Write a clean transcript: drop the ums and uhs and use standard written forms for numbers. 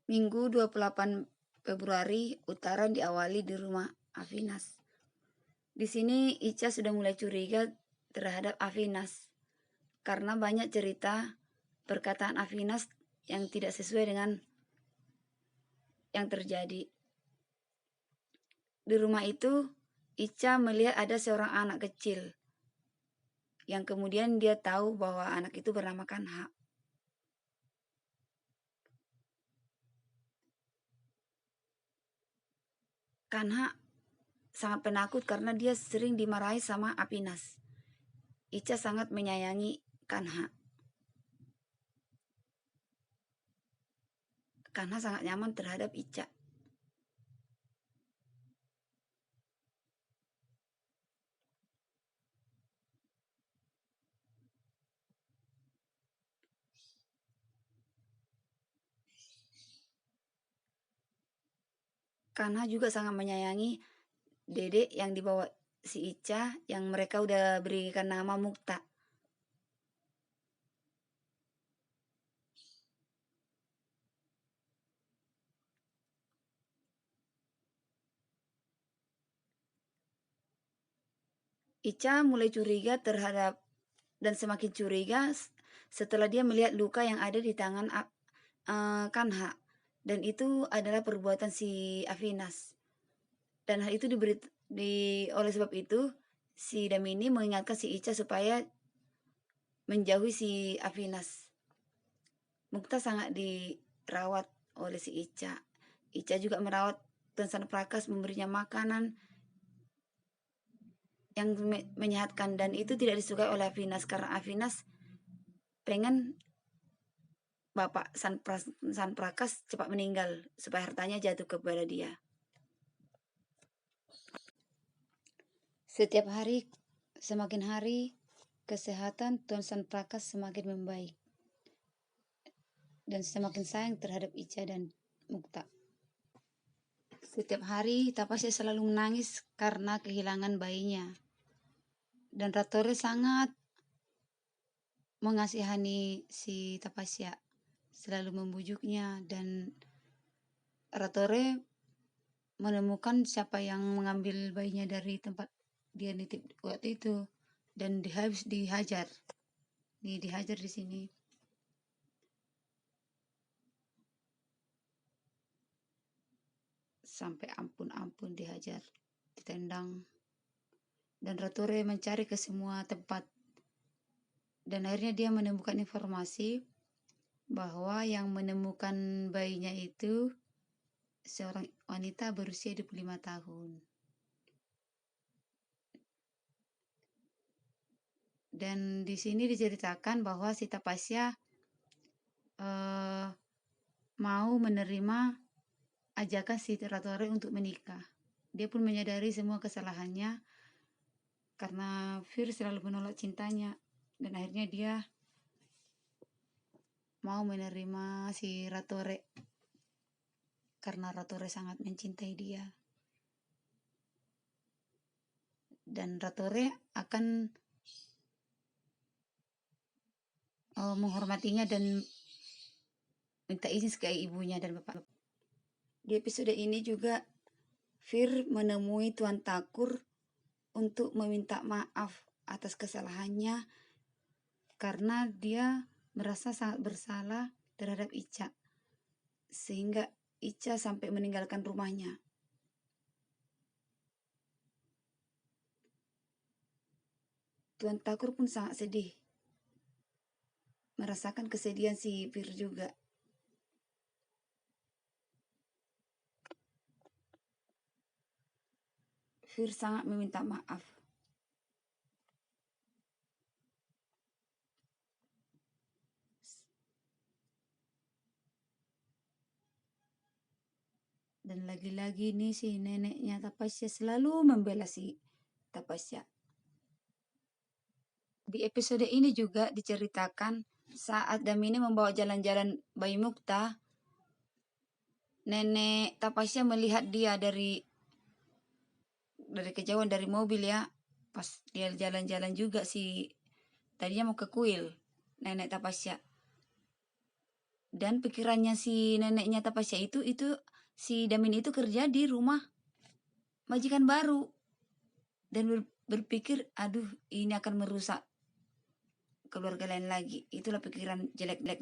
Minggu 28 Februari, Utara diawali di rumah Afinas. Di sini Ica sudah mulai curiga terhadap Afinas karena banyak cerita perkataan Afinas yang tidak sesuai dengan yang terjadi. Di rumah itu, Ica melihat ada seorang anak kecil yang kemudian dia tahu bahwa anak itu bernama Kanha. Kanha sangat penakut karena dia sering dimarahi sama Afinas. Ica sangat menyayangi Kanha. Kanha sangat nyaman terhadap Ica. Kanha juga sangat menyayangi dedek yang dibawa si Ica yang mereka udah berikan nama Mukta. Ica mulai curiga terhadap dan semakin curiga setelah dia melihat luka yang ada di tangan Kanha, dan itu adalah perbuatan si Afinas. Dan hal itu oleh sebab itu si Damini mengingatkan si Ica supaya menjauhi si Afinas. Mukta sangat dirawat oleh si Ica. Ica juga merawat Tuan San Prakas, memberinya makanan yang menyehatkan, dan itu tidak disukai oleh Afinas karena Afinas pengen Bapak San Prakas cepat meninggal supaya hartanya jatuh kepada dia. Setiap hari, semakin hari, kesehatan Tuan San Prakas semakin membaik dan semakin sayang terhadap Ica dan Mukta. Setiap hari Tapasya selalu menangis karena kehilangan bayinya. Dan Ratore sangat mengasihani si Tapasya, selalu membujuknya, dan Ratore menemukan siapa yang mengambil bayinya dari tempat dia nitip waktu itu dan habis dihajar. Dihajar di sini. Sampai ampun-ampun dihajar, ditendang. Dan Ratore mencari ke semua tempat. Dan akhirnya dia menemukan informasi bahwa yang menemukan bayinya itu seorang wanita berusia 25 tahun. Dan di sini diceritakan bahwa si Tapasya mau menerima ajakan si Ratore untuk menikah. Dia pun menyadari semua kesalahannya karena Fir selalu menolak cintanya, dan akhirnya dia mau menerima si Ratore karena Ratore sangat mencintai dia. Dan Ratore akan menghormatinya dan minta izin ke ibunya dan bapak. Di episode ini juga Fir menemui Tuan Takur untuk meminta maaf atas kesalahannya karena dia merasa sangat bersalah terhadap Ica sehingga Ica sampai meninggalkan rumahnya. Tuan Takur pun sangat sedih, merasakan kesedihan si Fir juga. Fir sangat meminta maaf. Dan lagi-lagi nih si neneknya Tapasya selalu membela si Tapasya. Di episode ini juga diceritakan saat Damini membawa jalan-jalan bayi Mukta, nenek Tapasya melihat dia dari kejauhan dari mobil ya. Pas dia jalan-jalan juga tadinya mau ke kuil nenek Tapasya. Dan pikirannya si neneknya Tapasya itu si Damin itu kerja di rumah majikan baru dan berpikir, aduh ini akan merusak keluarga lain lagi. Itulah pikiran jelek-jelek